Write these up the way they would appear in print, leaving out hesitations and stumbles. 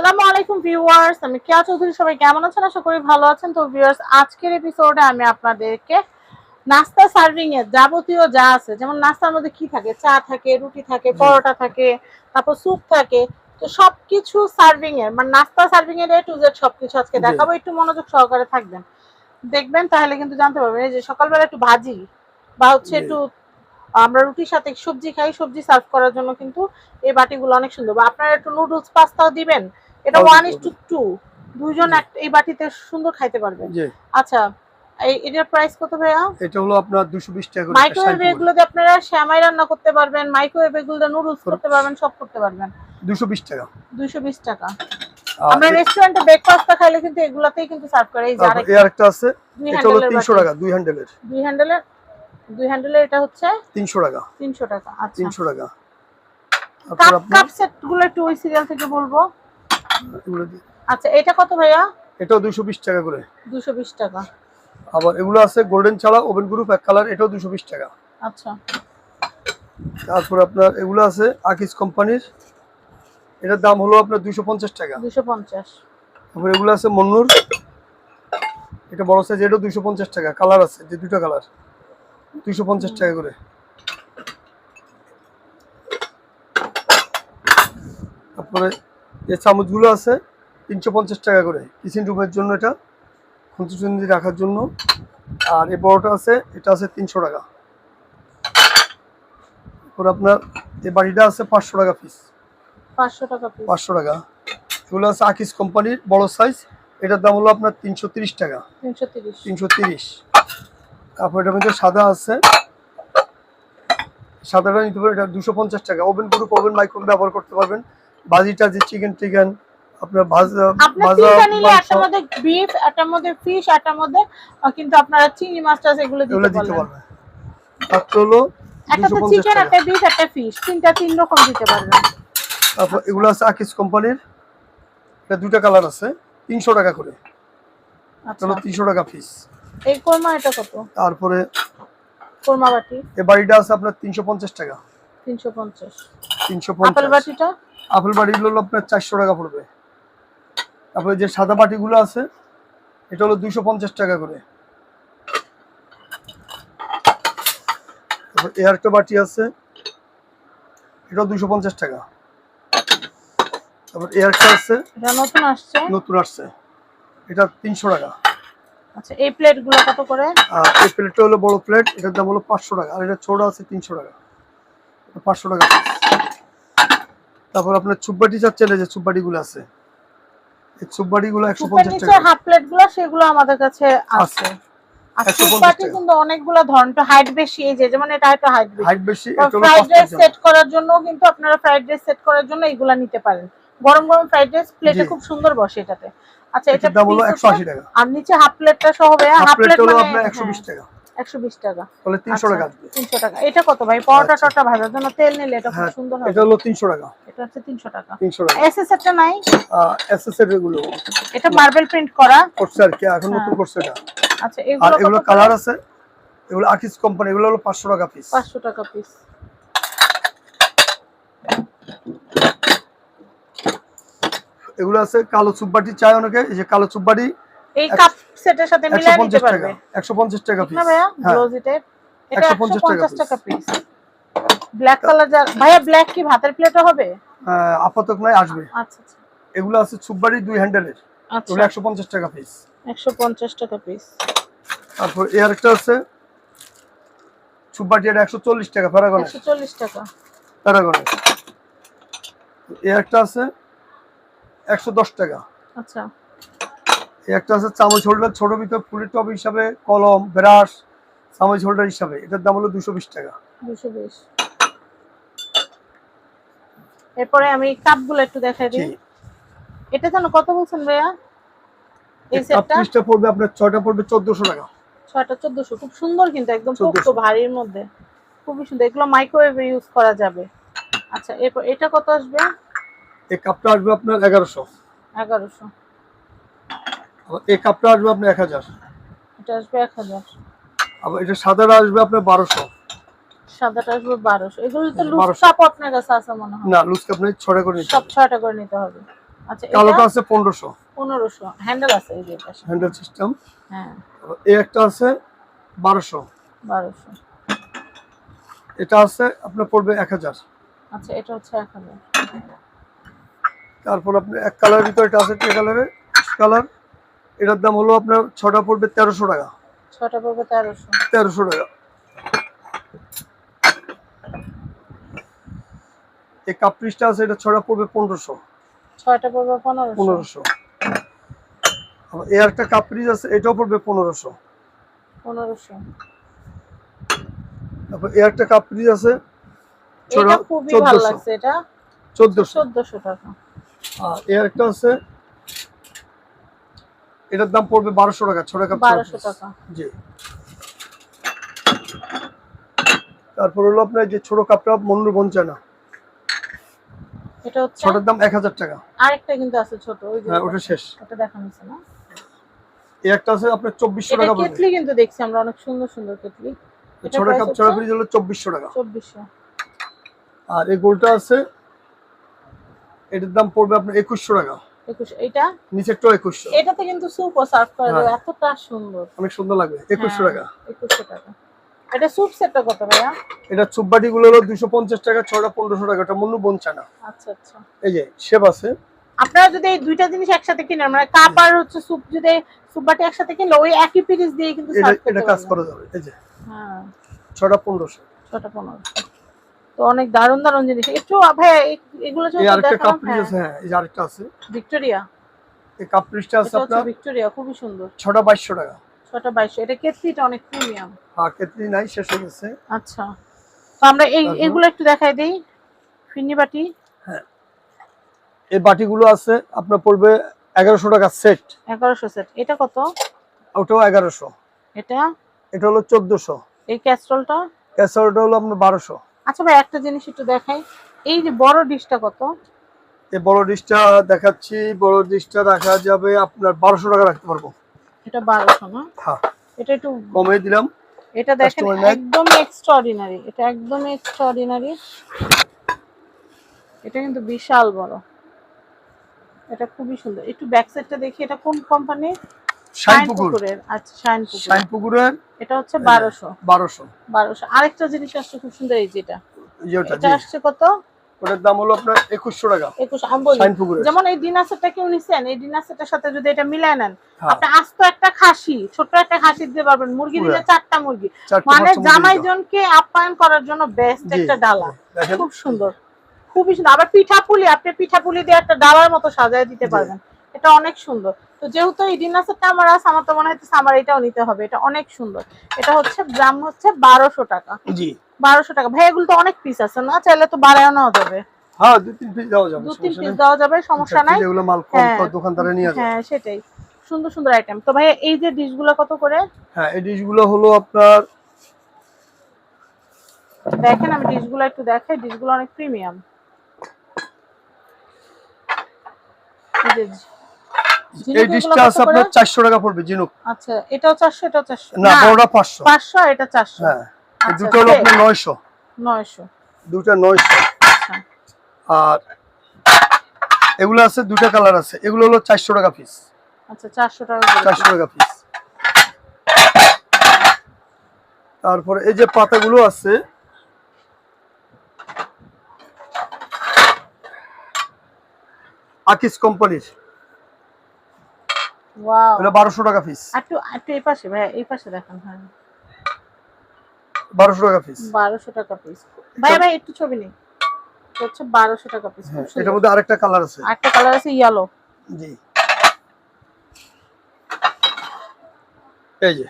আসসালামু আলাইকুম ভিউয়ার্স, আমি কেয়া চৌধুরী। সবাই কেমন আছেন? আশা করি ভালো আছেন। তো ভিউয়ার্স, আজকের এপিসোডে আমি আপনাদেরকে নাস্তা সার্ভিং এর যাবতীয় যা আছে, যেমন নাস্তার মধ্যে কি থাকে, চা থাকে, রুটি থাকে, পরোটা থাকে, তারপর স্যুপ থাকে, তো সবকিছু সার্ভিং এর মানে নাস্তা সার্ভিং এর A to Z সবকিছু আজকে দেখাবো। একটু মনোযোগ সহকারে থাকবেন, দেখবেন, তাহলে কিন্তু জানতে পারবেন। এই যে সকালবেলা একটু ভাজি বা হচ্ছে একটু আমরা রুটির সাথে সবজি খাই, সবজি সার্ভ করার জন্য কিন্তু এই বাটিগুলো অনেক সুন্দর। বা আপনারা একটু নুডলস পাস্তাও দিবেন, এটা 1:2 দুইজন এই বাটিতে সুন্দর খাইতে পারবেন। আচ্ছা, এটার প্রাইস কত ভাইয়া? এটা হলো আপনার 220 টাকা করে। মাইক্রোওয়েভ এগুলোতে আপনারা সেমাই রান্না করতে পারবেন, মাইক্রোওয়েভ এগুলোতে নুডলস করতে পারবেন, সব করতে পারবেন। 220 টাকা। 220 টাকা। আমরা রেস্টুরেন্টে ব্রেকফাস্টটা খাইলে কিন্তু এগুলাতেই কিন্তু সার্ভ করে। এই যে আরেকটা আছে, এটা হলো 300 টাকা, 2 হ্যান্ডেলের। 2 হ্যান্ডেলের এটা হচ্ছে 300 টাকা। 300 টাকা। আচ্ছা, 300 টাকা। কাপ সেট গুলো একটু ওই সিরিয়াল থেকে বলবো। আচ্ছা, এটা কত ভাইয়া? এটাও 220 টাকা করে। 220 টাকা। আবার এগুলো আছে গোল্ডেন ছাড়া ওভেন গ্রুপ এক কালার, এটাও 220 টাকা। আচ্ছা, তারপর আপনার এগুলো আছে আকিস কোম্পানির, এটার দাম হলো আপনার 250 টাকা। 250। তারপর এগুলো আছে মন্নুর, এটা বড় সাইজ, এটাও 250 টাকা। কালার আছে যে দুটো কালার, 250 টাকা করে। তারপরে এই চামচগুলো আছে 350 টাকা করে, কিচেন রুমের জন্য, এটা খুন্তি রাখার জন্য। আর এই বড়টা আছে, এটা আছে 300 টাকা। তারপর আপনার এই বাড়িটা আছে 500 টাকা পিস। 500 টাকা পিস। 500 টাকা। এগুলো আছে আকিস কোম্পানির বড় সাইজ, এটার দাম হলো আপনার 330 টাকা। 330। তারপর এটার মধ্যে সাদা আছে, সাদাটা নিতে পারেন, এটা 250 টাকা। ওভেন গ্রুপ ওভেন মাইক্রোওয়েভ ব্যবহার করতে পারবেন। ভাজি টাজি চিকেন টিকেন আপনার ভাজা নিলে একটার মধ্যে বিফ, একটার মধ্যে ফিশ, একটার মধ্যে কিন্তু আপনারা চিংড়ি মাছ এগুলো দিতে পারবেন। তারপর হলো একটা তো চিকেন, একটা বিফ, একটা ফিশ, তিন রকম দিতে পারবেন। তারপর এগুলো আছে আকিস কোম্পানির, এটা দুটো কালার আছে, 300 টাকা করে। আচ্ছা, 300 টাকা পিস। এই কোরমা এটা কত? তারপরে কোরমা বাটি এই বাড়িটা আছে আপনার 350 টাকা। 350। 350। আপেল বাটিটা? আপেল বাটি হলো আপনার 400 টাকা পড়বে। তারপরে যে সাদা বাটিগুলো আছে, এটা হলো 250 টাকা করে। তারপর এই আরেকটা বাটি আছে, এটাও 250 টাকা। তারপর এই আরেকটা আছে, এটা নতুন আসছে, এটা 300 টাকা। আচ্ছা, এই প্লেটগুলো কত করে? আর এই প্লেটটা হলো বড় প্লেট, এটার দাম হলো 500 টাকা। আর এটা ছোট আছে 300 টাকা, 500 টাকা। তারপর আপনার চুপবাটি চাচ্ছেন, এই যে চুপবাটিগুলো আছে, এই চুপবাটিগুলো 150 টাকা। হাফ প্লেটগুলো সেগুলো আমাদের কাছে আছে। আর চুপবাটি কিন্তু অনেকগুলো ধরনের, হাইট বেশি, এই যে যেমন এটা হয়তো হাইট বেশি, এটা হলো ফ্রাইড রাইস সেট করার জন্য, কিন্তু আপনারা ফ্রাইড রাইস সেট করার জন্য এগুলা নিতে পারেন। গরম গরম ফ্রাইড রাইস প্লেটে খুব সুন্দর বসে এটাতে। আচ্ছা, এটার দাম হলো 180 টাকা। আর নিচে হাফ প্লেটটা সহ হাফ প্লেট হলো আপনার 120 টাকা। 120 টাকা, তাহলে 300 টাকা। 300 টাকা। এটা কত ভাই? পরোটা টরটা ভাজার জন্য তেল নিলে এটা খুব সুন্দর হবে। এটা হলো 300 টাকা। এটা হচ্ছে 300 টাকা। 300 টাকা। এসএসএরটা নাই? এসএসএর এগুলো এটা মার্বেল প্রিন্ট করা করছে আর কি, এখন নতুন করছে এটা। আচ্ছা, এগুলো কালার আছে, এগুলো আকিস কোম্পানি, এগুলো হলো 500 টাকা পিস। 500 টাকা পিস। এগুলো আছে কালো চুপবাটি চাই অনেকে, এই যে কালো চুপবাটি এই কাপ সেটের সাথে মিলিয়ে নিতে পারবে। 150 টাকা পিস। না ভাইয়া, গ্লোজিটের এটা 150 টাকা পিস। ব্ল্যাক কালার ভাইয়া, ব্ল্যাক কি ভাতের প্লেটও হবে? আপাতত নাই, আসবে। আচ্ছা আচ্ছা। এগুলো আছে চুপবাটি 2 হ্যান্ডেলের, এগুলো 150 টাকা পিস। 150 টাকা পিস। তারপর এই আরেকটা আছে চুপবাটি, এটা 140 টাকা প্যারাগনের। 140 টাকা প্যারাগনের। এই একটা আছে 110 টাকা। আচ্ছা, এই একটা আছে চামচ হোল্ডার, ছোট ভিতর ফুলের টব হিসাবে, কলম ব্রাশ চামচ হোল্ডার হিসাবে, এটার দাম হলো 220 টাকা। 220। এরপরে আমি কাপগুলো একটু দেখাই দিই। এটা জানো কত বলছেন ভাইয়া? এই সেটটা 30টা পড়বে আপনার, 6টা পড়বে 1400 টাকা। 6টা 1400। খুব সুন্দর কিন্তু, একদম পোক্ত ভারীর মধ্যে, খুবই সুন্দর। এগুলো মাইক্রোওয়েভে ইউজ করা যাবে। আচ্ছা, এরপর এটা কত আসবে? এই কাপটা আসবে আপনার 1100। 1100। এই কাপটা আসবে আপনার 1000। এটা আসবে 1000। আবার এটা সাদাটা আসবে আপনার 1200। সাদাটা আসবে 1200। এগুলো তো লুজ কাপ আপনার কাছে আছে মনে হয়? না, লুজ কাপ নেই, 6টা করে নিতে হবে। সব 6টা করে নিতে হবে। আচ্ছা কালোটা এটা আছে 1500, 1500 হ্যান্ডেল আছে এই যে পাশে। Handle system. হ্যাঁ এই একটা আছে 1200, 1200। এটা আছে আপনার পড়বে 1000। আচ্ছা এটা হচ্ছে 1000। তারপর আপনার এক কালারের ভিতরে এটা আছে, টে কালারের কালার, এটার দাম হলো আপনার 6টা পড়বে 1300 টাকা। 6টা পড়বে 1300। 1300 টাকা। এই কাপ্রিসটা আছে, এটা 6টা পড়বে 1500। 6টা পড়বে 1500। 1500। আবার এই একটা কাপ্রিস আছে, এটাও পড়বে 1500। 1500। তারপর এই একটা কাপ্রিস আছে, এটা খুবই ভালো লাগছে, এটা 1400 টাকা। আর এই একটা আছে, এটার দাম পড়বে 1200 টাকা, 6টা কাপ 1200 টাকা। জি। তারপর হলো আপনার যে ছোট কাপটা মন্নুর বঞ্চানা, এটা হচ্ছে ছোটার দাম 1000 টাকা। আরেকটা কিন্তু আছে ছোট, ওই যে হ্যাঁ ওটা শেষ। ওটা দেখানো হচ্ছে না। এই একটা আছে আপনার 2400 এটা টাকা পড়বে। কেটলি কিন্তু দেখছি আমরা অনেক সুন্দর সুন্দর কেটলি। এটা ছোট প্রাইস কাপ হচ্ছে ছড়া ফ্রিজ হলো 2400 টাকা। 2400। আর এই গোলটা আছে, এটার দাম পড়বে আপনার 2100 টাকা। 21। এটা নিচেরটা 2100। এটাতে কিন্তু স্যুপও সার্ভ করা যাবে, এতটা সুন্দর, অনেক সুন্দর লাগবে। 2100 টাকা। 2100 টাকা। এটা স্যুপ সেটটা কত ভাইয়া? এটা চুপবাটি গুলো হলো 250 টাকা, ছড়া 1500 টাকা। এটা মন্নু বঞ্চানা। আচ্ছা আচ্ছা। এই যে শেপ আছে। আপনারা যদি এই দুইটা জিনিস একসাথে কিনেন, মানে কাপ আর হচ্ছে স্যুপ, যদি স্যুপ বাটি একসাথে কিনলে ওই একই পিস দিয়ে কিন্তু সার্ভ করতে এটা পারবেন। কাজ করা যাবে। এই যে হ্যাঁ ছড়া 1500। 6টা 1500। তো অনেক দারুণ দারুণ জিনিস। একটু ভাইয়া এগুলো এই যদি আরেকটা দেখান। কাপ্রিস আছে, হ্যাঁ এই যে আরেকটা আছে ভিক্টোরিয়া। এই কাপ্রিসটা আছে এটা হচ্ছে আপনার ভিক্টোরিয়া, খুবই সুন্দর। ছটা 2200 টাকা। 6টা 2200। এটা কেটলিটা অনেক প্রিমিয়াম। হ্যাঁ কেতলি নাই, শেষ হয়ে গেছে। আচ্ছা, তো আমরা তারপর এগুলো একটু দেখাই দেই। ফিন্নি বাটি। হ্যাঁ এই বাটিগুলো আছে আপনার পড়বে 1100 টাকা সেট। 1100 সেট। এটা কত? ওটাও 1100। এটা এটা হলো 1400। এই ক্যাস্ট্রলটা? ক্যাসারোটা হলো আপনার 1200। আচ্ছা ভাই একটা জিনিস একটু দেখাই, এই যে বড় ডিশটা কত? এই বড় ডিশটা দেখাচ্ছি, বড় ডিশটা রাখা যাবে আপনার 1200 টাকা রাখতে পারবো। এটা 1200 না? হ্যাঁ এটা একটু কমে দিলাম। এটা দেখেন Customer neck। একদম এক্সট্রাঅর্ডিনারি, এটা একদম এক্সট্রাঅর্ডিনারি। এটা কিন্তু বিশাল বড়, এটা খুবই সুন্দর। একটু ব্যাক সাইডটা দেখি, এটা কোন কোম্পানি? শাইনপুকুরের। আচ্ছা শাইনপুকুর। শাইনপুকুরের। এটা হচ্ছে 1200। 1200। 1200। আরেকটা জিনিস আসছে খুব সুন্দর, এই যেটা, যেটা এটা আসছে কত? ওটার দাম হলো আপনার 2100 টাকা। 21। আমি বলি শাইনপুকুরের। যেমন এই ডিনার সেটটা কেউ নিছেন, এই ডিনার সেটের সাথে যদি এটা মিলায় নেন, হ্যাঁ। আপনি আস্ত একটা খাসি, ছোট একটা খাসি দিতে পারবেন, মুরগি দিলে 4টা মুরগি, চারটে মানে পাঁচটা মুরগি জামাইজনকে আপ্যায়ন করার জন্য বেস্ট জি, একটা ডালা। দেখেন। খুব সুন্দর, খুবই সুন্দর। আবার পিঠাপুলি, আপনি পিঠাপুলি দিয়ে একটা ডালার মতো সাজায় দিতে জি। পারবেন, এটা অনেক সুন্দর। তো যেহেতু এই ডিনার সেটটা আমার আছে, আমার তো মনে হচ্ছে আমার এটাও নিতে হবে, এটা অনেক সুন্দর। এটা হচ্ছে দাম হচ্ছে 1200 টাকা। জি 1200 টাকা। ভাই এগুলো তো অনেক পিস আছে না, চাইলে তো বাড়ায়ও নেওয়া যাবে। হ্যাঁ 2-3 পিস দেওয়া যাবে, 2-3 পিস দেওয়া যাবে, সমস্যা নাই। এগুলো মাল কম হ্যাঁ, দোকানদারে নিয়ে যায়। হ্যাঁ সেটাই, সুন্দর সুন্দর আইটেম। তো ভাই এই যে ডিশগুলো কত করে? হ্যাঁ এই ডিশগুলো হলো আপনার, দেখেন আমি ডিশগুলো একটু দেখাই, ডিশগুলো অনেক প্রিমিয়াম। এই ডিশটা আছে আপনার 400 টাকা পড়বে ঝিনুক। আচ্ছা এটাও 400, এটাও 400 না বড়টা 500। 500 এটা 400। হ্যাঁ এই আচ্ছা, দুটো হলো আপনার 900। 900। দুটো 900। আচ্ছা আর এগুলো আছে দুটো কালার আছে, এগুলো হলো 400 টাকা পিস। আচ্ছা 400 টাকা করে। 400 টাকা পিস। তারপরে এই যে পাতাগুলো আছে, আকিস কোম্পানির, ওয়াও, এটা 1200 টাকা পিস। একটু একটু এই পাশে ভাই, এই পাশে দেখেন। হ্যাঁ 1200 টাকা পিস। 1200 টাকা পিস। ভাই ভাই একটু ছবি নেই, হচ্ছে 1200 টাকা পিস। হ্যাঁ এটার মধ্যে আরেকটা কালার আছে। একটা কালার আছে ইয়েলো। জি এই যে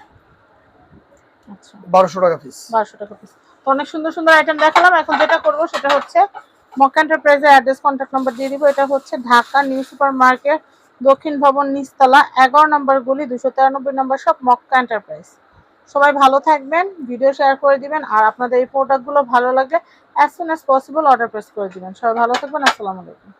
আচ্ছা 1200 টাকা পিস। 1200 টাকা পিস। তো অনেক সুন্দর সুন্দর আইটেম দেখালাম। এখন যেটা করব সেটা হচ্ছে মক্কা এন্টারপ্রাইজের অ্যাড্রেস, কন্ট্যাক্ট নাম্বার দিয়ে দিব। এটা হচ্ছে ঢাকা নিউ সুপার মার্কেট, দক্ষিণ ভবন, নিচতলা, 11 নম্বর গলি, 293 নম্বর শপ, মক্কা এন্টারপ্রাইজ। সবাই ভালো থাকবেন, ভিডিও শেয়ার করে দিবেন, আর আপনাদের এই প্রোডাক্টগুলো ভালো লাগলে as soon as possible order place করে দিবেন। সবাই ভালো থাকবেন, আসসালামু আলাইকুম।